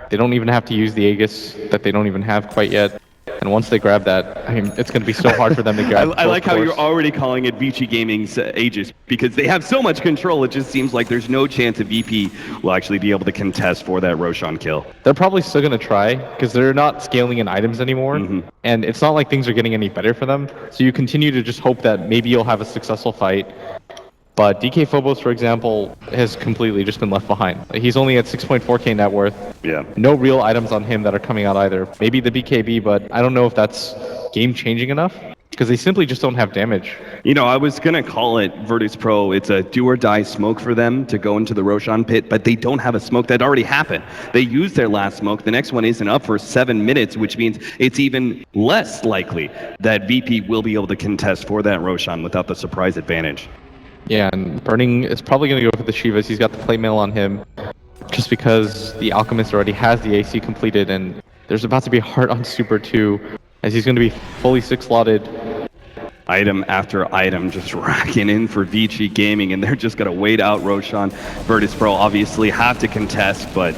They don't even have to use the Aegis that they don't even have quite yet. And once they grab that, I mean, it's going to be so hard for them to grab. I like how you're already calling it Vici Gaming's Aegis, because they have so much control, it just seems like there's no chance that VP will actually be able to contest for that Roshan kill. They're probably still going to try, because they're not scaling in items anymore, and it's not like things are getting any better for them. So you continue to just hope that maybe you'll have a successful fight. But DK Phobos, for example, has completely just been left behind. He's only at 6.4k net worth. Yeah. No real items on him that are coming out either. Maybe the BKB, but I don't know if that's game-changing enough, because they simply just don't have damage. You know, I was going to call it Virtus.Pro. It's a do-or-die smoke for them to go into the Roshan pit, but they don't have a smoke that already happened. They used their last smoke. The next one isn't up for 7 minutes, which means it's even less likely that VP will be able to contest for that Roshan without the surprise advantage. Yeah, and Burning is probably going to go for the Shivas. He's got the plate mail on him just because the Alchemist already has the AC completed, and there's about to be a heart on Super 2 as he's going to be fully 6-slotted. Item after item just racking in for Vici Gaming, and they're just going to wait out Roshan. Virtus.Pro obviously have to contest, but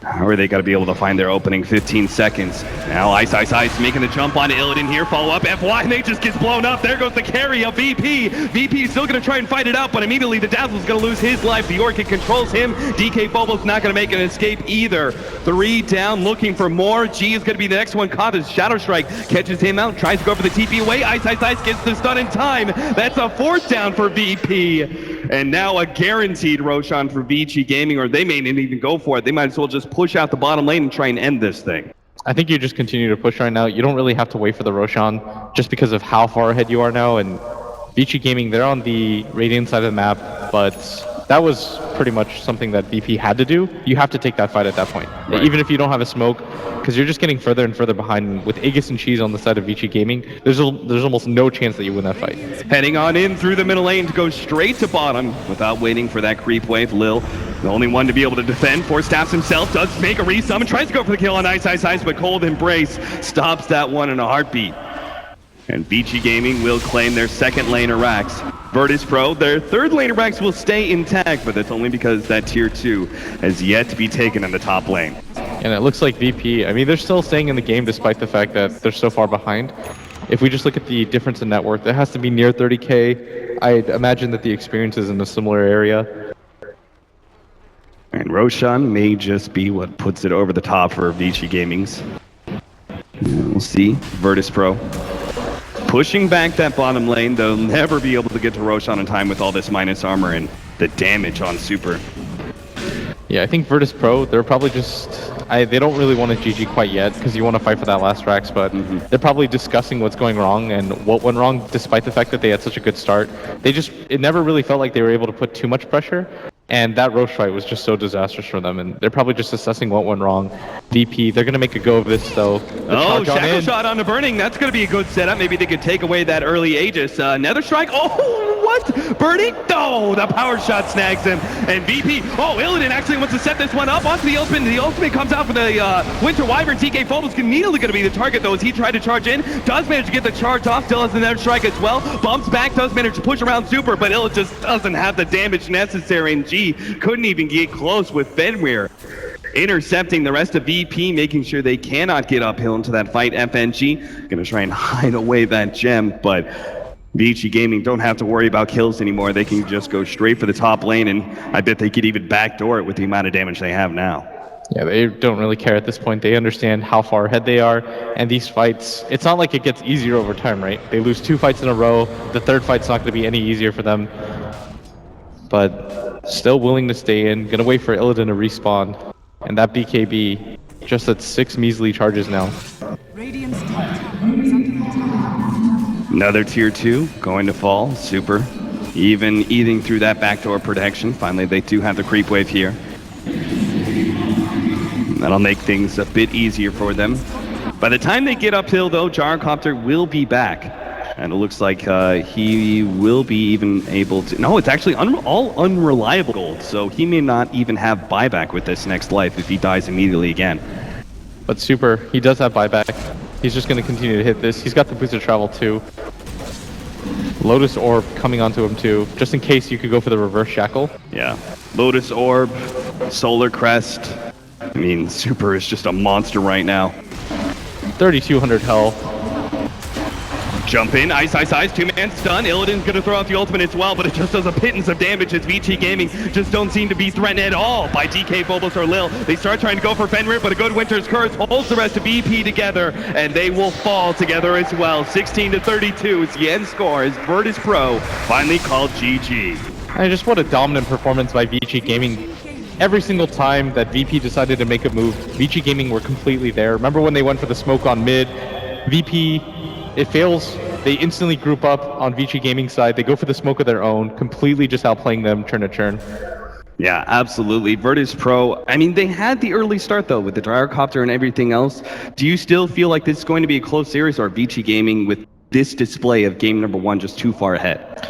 how are they going to be able to find their opening 15 seconds? Now Ice making the jump on Illidan here, follow up FY, and they just gets blown up. There goes the carry of VP. VP is still going to try and fight it out, but immediately the Dazzle's going to lose his life. The Orchid controls him. DK Phobos not going to make an escape either. 3 down, looking for more. G is going to be the next one caught as Shadow Strike catches him out, tries to go for the TP away. Ice gets the stun in time. That's a 4th down for VP. And now a guaranteed Roshan for Vici Gaming, or they may not even go for it. They might as well just push out the bottom lane and try and end this thing. I think you just continue to push right now. You don't really have to wait for the Roshan just because of how far ahead you are now. And Vici Gaming, they're on the Radiant side of the map, but that was pretty much something that VP had to do. You have to take that fight at that point, Right. even if you don't have a smoke, because you're just getting further and further behind. With Aegis and Cheese on the side of Vici Gaming, there's almost no chance that you win that fight. Heading on in through the middle lane to go straight to bottom without waiting for that creep wave. Lil, the only one to be able to defend, four-stabs himself, does make a resummon, tries to go for the kill on Ice, but Cold Embrace stops that one in a heartbeat. And Vici Gaming will claim their second laner Rax. Virtus.Pro, their third laner Rax will stay intact, but that's only because that tier 2 has yet to be taken in the top lane. And it looks like VP, I mean, they're still staying in the game despite the fact that they're so far behind. If we just look at the difference in net worth, it has to be near 30K. I'd imagine that the experience is in a similar area. And Roshan may just be what puts it over the top for Vici Gaming's. We'll see. Virtus.Pro pushing back that bottom lane. They'll never be able to get to Roshan in time with all this minus armor and the damage on Super. Yeah, I think Virtus.Pro, they're probably just... they don't really want to GG quite yet, because you want to fight for that last Rax, but they're probably discussing what's going wrong and what went wrong, despite the fact that they had such a good start. It never really felt like they were able to put too much pressure, and that Roche fight was just so disastrous for them, and they're probably just assessing what went wrong. VP, they're going to make a go of this, though. Oh, Shackle Shot on the Burning. That's going to be a good setup. Maybe they could take away that early Aegis. Nether Strike. Oh, what? Burning? No, the power shot snags him. And VP, Illidan actually wants to set this one up onto the ultimate. The ultimate comes out for the Winter Wyvern. TK Photo's immediately going to be the target, though, as he tried to charge in. Does manage to get the charge off. Still has the Nether Strike as well. Bumps back. Does manage to push around Super, but Illidan just doesn't have the damage necessary. And G couldn't even get close with Fenrir intercepting the rest of VP, making sure they cannot get uphill into that fight. FNG gonna try and hide away that gem, but Vici Gaming don't have to worry about kills anymore. They can just go straight for the top lane, and I bet they could even backdoor it with the amount of damage they have now. Yeah, they don't really care at this point. They understand how far ahead they are, and these fights, it's not like it gets easier over time, right? They lose 2 fights in a row. The third fight's not going to be any easier for them, but still willing to stay in. Gonna wait for Illidan to respawn, and that BKB just at 6 measly charges now. Radiant's top tower is under attack. Another tier 2 going to fall. Super even eating through that backdoor protection. Finally, they do have the creep wave here. That'll make things a bit easier for them. By the time they get uphill, though, Gyrocopter will be back. And it looks like he will be even able to... No, it's actually all unreliable gold, so he may not even have buyback with this next life if he dies immediately again. But Super, he does have buyback. He's just going to continue to hit this. He's got the boost of travel too. Lotus Orb coming onto him too, just in case you could go for the reverse shackle. Yeah. Lotus Orb, Solar Crest. I mean, Super is just a monster right now. 3,200 health. Jump in, Ice, 2-man stun. Illidan's gonna throw out the ultimate as well, but it just does a pittance of damage as Vici Gaming just don't seem to be threatened at all by DK, Phobos, or Lil. They start trying to go for Fenrir, but a good Winter's Curse holds the rest of BP together, and they will fall together as well. 16-32 is the end score as Virtus.Pro finally called GG. And just what a dominant performance by Vici Gaming. Every single time that VP decided to make a move, Vici Gaming were completely there. Remember when they went for the smoke on mid? VP, it fails. They instantly group up on Vici Gaming side. They go for the smoke of their own, completely just outplaying them turn to turn. Yeah, absolutely. Virtus.Pro, I mean, they had the early start, though, with the Gyrocopter and everything else. Do you still feel like this is going to be a close series, or Vici Gaming with this display of game number 1 just too far ahead?